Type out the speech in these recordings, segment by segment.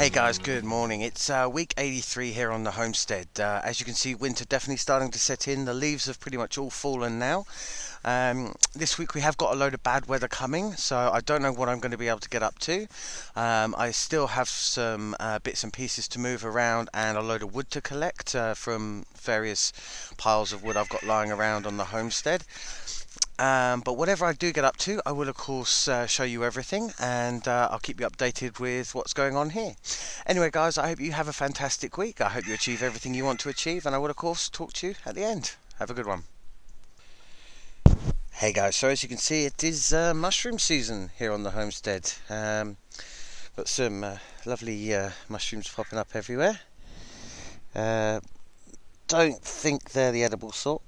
Hey guys, good morning. It's week 83 here on the homestead. As you can see, winter definitely starting to set in. The leaves have pretty much all fallen now. This week we have got a load of bad weather coming, so I don't know what I'm going to be able to get up to. I still have some bits and pieces to move around and a load of wood to collect from various piles of wood I've got lying around on the homestead. But whatever I do get up to, I will of course show you everything, and I'll keep you updated with what's going on here. Anyway guys, I hope you have a fantastic week. I hope you achieve everything you want to achieve, and I will of course talk to you at the end. Have a good one. Hey guys, so as you can see, it is mushroom season here on the homestead. Got some lovely mushrooms popping up everywhere. Don't think they're the edible sort,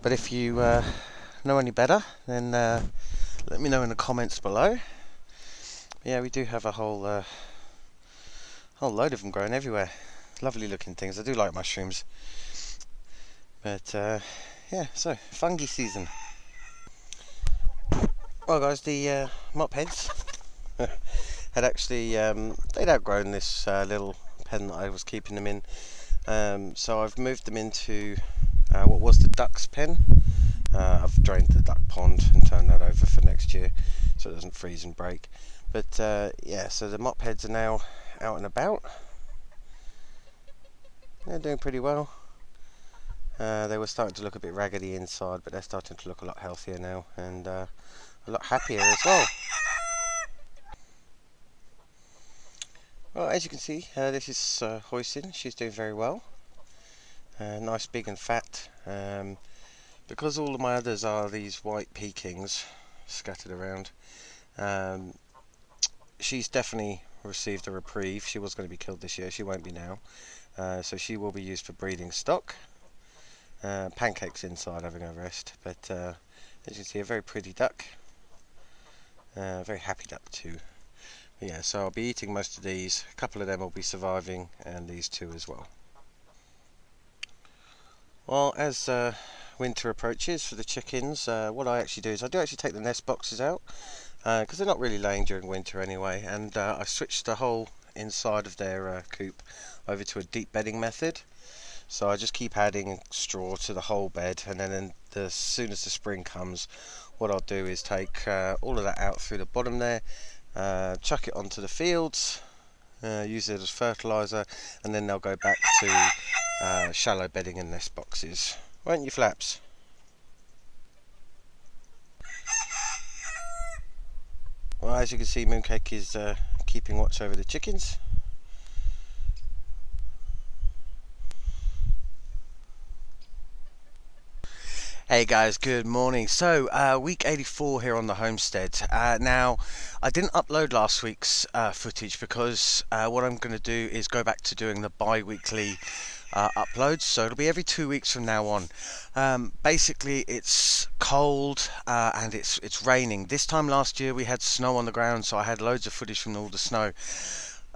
but if you know any better, then let me know in the comments below. Yeah, we do have a whole load of them growing everywhere. Lovely looking things. I do like mushrooms. But yeah, so fungi season. Well guys, the mop heads had actually they'd outgrown this little pen that I was keeping them in. So I've moved them into what was the duck's pen. I've drained the duck pond and turned that over for next year so it doesn't freeze and break. But yeah, so the mop heads are now out and about. They're doing pretty well. They were starting to look a bit raggedy inside, but they're starting to look a lot healthier now and a lot happier as well. Well, as you can see, this is Hoisin. She's doing very well. Nice, big and fat. Because all of my others are these white Pekings scattered around, she's definitely received a reprieve. She was going to be killed this year. She won't be now. So she will be used for breeding stock. Pancakes inside having a rest, but as you can see, a very pretty duck. Very happy duck too. But yeah, so I'll be eating most of these. A couple of them will be surviving, and these two as well. Well, as winter approaches for the chickens, what I actually do is I do actually take the nest boxes out because they're not really laying during winter anyway, and I switched the whole inside of their coop over to a deep bedding method. So I just keep adding straw to the whole bed, and then as soon as the spring comes, what I'll do is take all of that out through the bottom there, chuck it onto the fields, use it as fertiliser, and then they'll go back to shallow bedding and nest boxes. Won't you, Flaps? Well, as you can see, Mooncake is keeping watch over the chickens. Hey guys, good morning. So week 84 here on the homestead. Now I didn't upload last week's footage because what I'm going to do is go back to doing the bi-weekly uploads, so it'll be every 2 weeks from now on. Basically it's cold and it's raining. This time last year we had snow on the ground, so I had loads of footage from all the snow.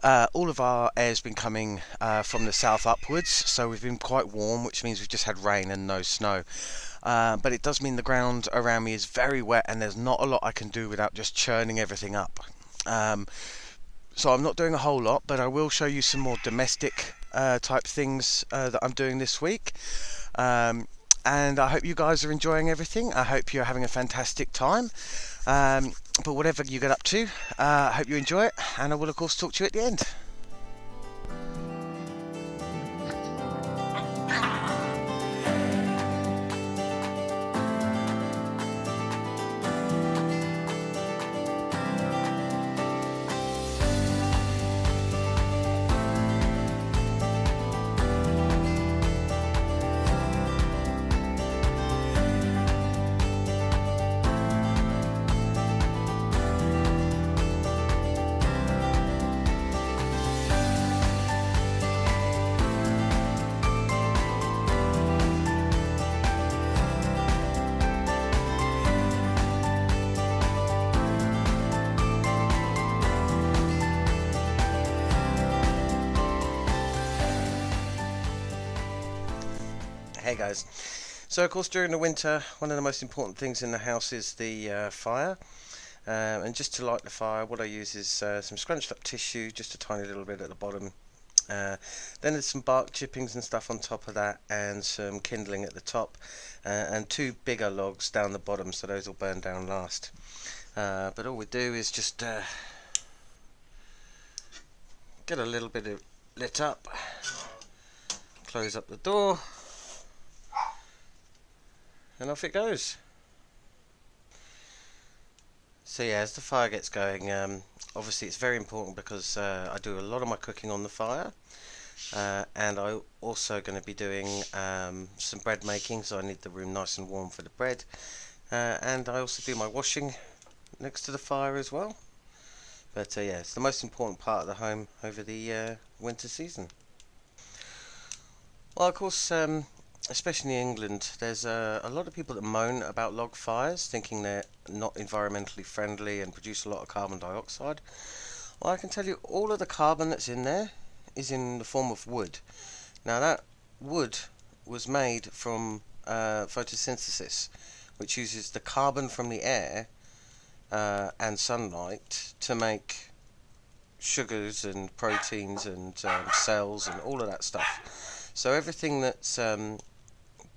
All of our air's been coming from the south upwards, so we've been quite warm, which means we've just had rain and no snow. But it does mean the ground around me is very wet, and there's not a lot I can do without just churning everything up. So I'm not doing a whole lot, but I will show you some more domestic type things that I'm doing this week. And I hope you guys are enjoying everything. I hope you're having a fantastic time. But whatever you get up to, I hope you enjoy it, and I will of course talk to you at the end. Hey guys, so of course during the winter one of the most important things in the house is the fire. And just to light the fire, what I use is some scrunched up tissue, just a tiny little bit at the bottom. Then there's some bark chippings and stuff on top of that, and some kindling at the top, and two bigger logs down the bottom, so those will burn down last. But all we do is just get a little bit of lit up, close up the door, and off it goes. So yeah, as the fire gets going, obviously it's very important because I do a lot of my cooking on the fire, and I'm also going to be doing some bread making, so I need the room nice and warm for the bread, and I also do my washing next to the fire as well. But yeah, it's the most important part of the home over the winter season. Well, of course, especially in England, there's a lot of people that moan about log fires, thinking they're not environmentally friendly and produce a lot of carbon dioxide. Well, I can tell you all of the carbon that's in there is in the form of wood. Now, that wood was made from photosynthesis, which uses the carbon from the air and sunlight to make sugars and proteins and cells and all of that stuff. So everything that's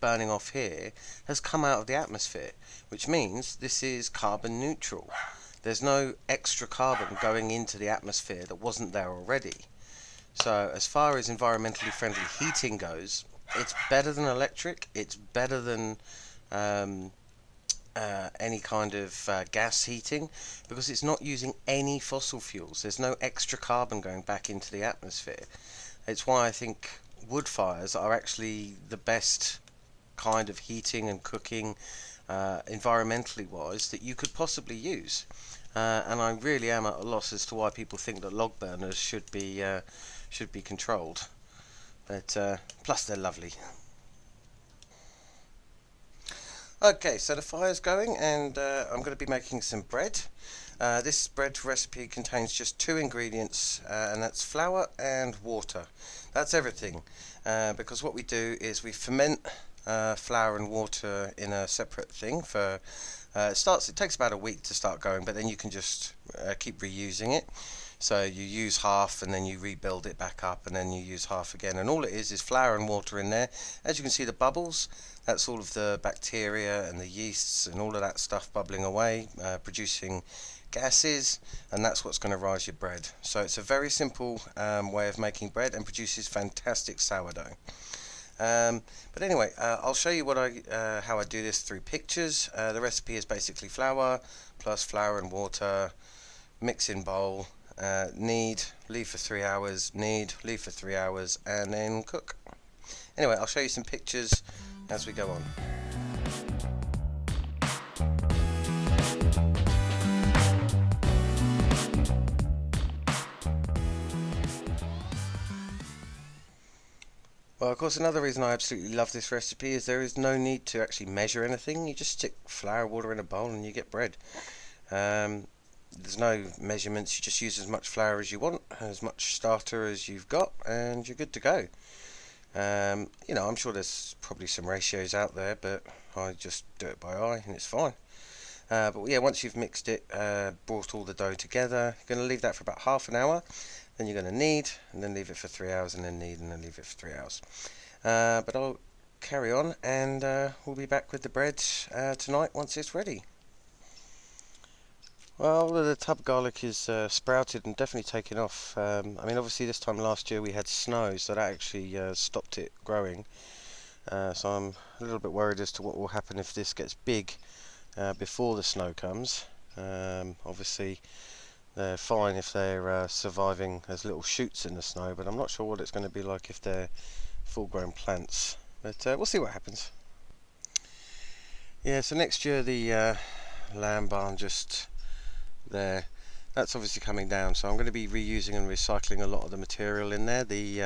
burning off here has come out of the atmosphere, which means this is carbon neutral. There's no extra carbon going into the atmosphere that wasn't there already. So as far as environmentally friendly heating goes, it's better than electric, it's better than any kind of gas heating, because it's not using any fossil fuels. There's no extra carbon going back into the atmosphere. It's why I think wood fires are actually the best kind of heating and cooking, environmentally wise, that you could possibly use. And I really am at a loss as to why people think that log burners should be controlled. But plus they're lovely. Okay, so the fire's going, and I'm going to be making some bread. This bread recipe contains just two ingredients, and that's flour and water. That's everything, because what we do is we ferment flour and water in a separate thing for it takes about a week to start going, but then you can just keep reusing it. So you use half and then you rebuild it back up, and then you use half again, and all it is flour and water in there. As you can see, the bubbles, that's all of the bacteria and the yeasts and all of that stuff bubbling away, producing gases, and that's what's going to rise your bread. So it's a very simple way of making bread, and produces fantastic sourdough. But anyway, I'll show you how I do this through pictures. The recipe is basically flour plus flour and water, mix in bowl, knead, leave for 3 hours, knead, leave for 3 hours, and then cook. Anyway, I'll show you some pictures as we go on. Well, of course, another reason I absolutely love this recipe is there is no need to actually measure anything. You just stick flour, water in a bowl and you get bread. There's no measurements, you just use as much flour as you want, as much starter as you've got, and you're good to go. I'm sure there's probably some ratios out there, but I just do it by eye and it's fine. But yeah, once you've mixed it, brought all the dough together, you're going to leave that for about half an hour. Then you're going to knead, and then leave it for 3 hours, and then knead, and then leave it for 3 hours. But I'll carry on, and we'll be back with the bread tonight once it's ready. Well, the tub garlic is sprouted and definitely taken off. Obviously this time last year we had snow, so that actually stopped it growing. So I'm a little bit worried as to what will happen if this gets big before the snow comes. Obviously they're fine if they're surviving as little shoots in the snow, but I'm not sure what it's going to be like if they're full-grown plants. But we'll see what happens. Yeah, so next year the lamb barn just there, that's obviously coming down, so I'm going to be reusing and recycling a lot of the material in there. The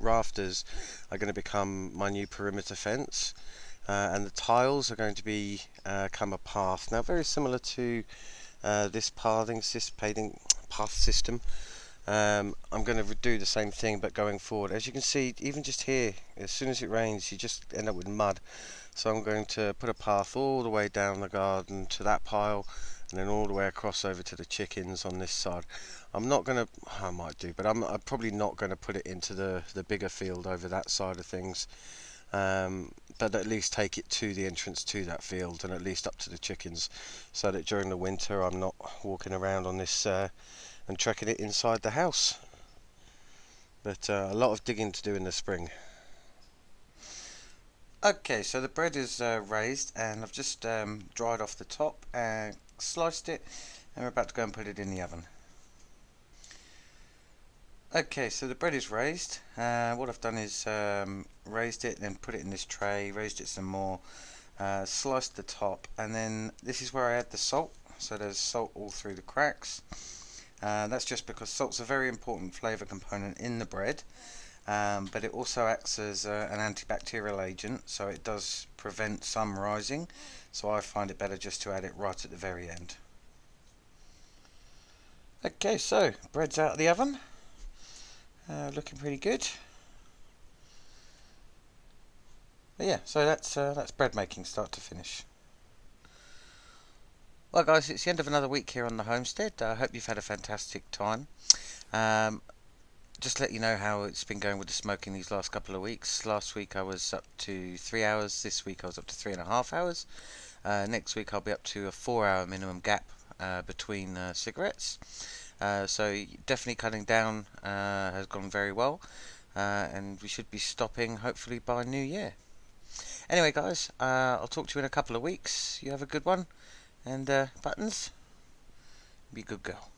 rafters are going to become my new perimeter fence, and the tiles are going to become a path. Now, very similar to this path system. I'm going to do the same thing, but going forward. As you can see, even just here, as soon as it rains, you just end up with mud. So I'm going to put a path all the way down the garden to that pile, and then all the way across over to the chickens on this side. I'm not gonna, I might do, but I'm probably not gonna put it into the bigger field over that side of things. But at least take it to the entrance to that field, and at least up to the chickens, so that during the winter I'm not walking around on this and trekking it inside the house. But a lot of digging to do in the spring. Okay, so the bread is raised, and I've just dried off the top and sliced it, and we're about to go and put it in the oven. Okay, so the bread is raised. What I've done is raised it, then put it in this tray, raised it some more, sliced the top, and then this is where I add the salt. So there's salt all through the cracks. That's just because salt's a very important flavour component in the bread, but it also acts as an antibacterial agent, so it does prevent some rising. So I find it better just to add it right at the very end. Okay, so bread's out of the oven. Looking pretty good. But yeah, so that's bread making start to finish. Well, guys, it's the end of another week here on the homestead. I hope you've had a fantastic time. Um, just to let you know how it's been going with the smoking these last couple of weeks. Last week I was up to 3 hours. This week I was up to 3.5 hours. Next week I'll be up to a 4 hour minimum gap between cigarettes. So definitely cutting down has gone very well, and we should be stopping hopefully by New Year. Anyway, guys, I'll talk to you in a couple of weeks. You have a good one, and Buttons, be a good girl.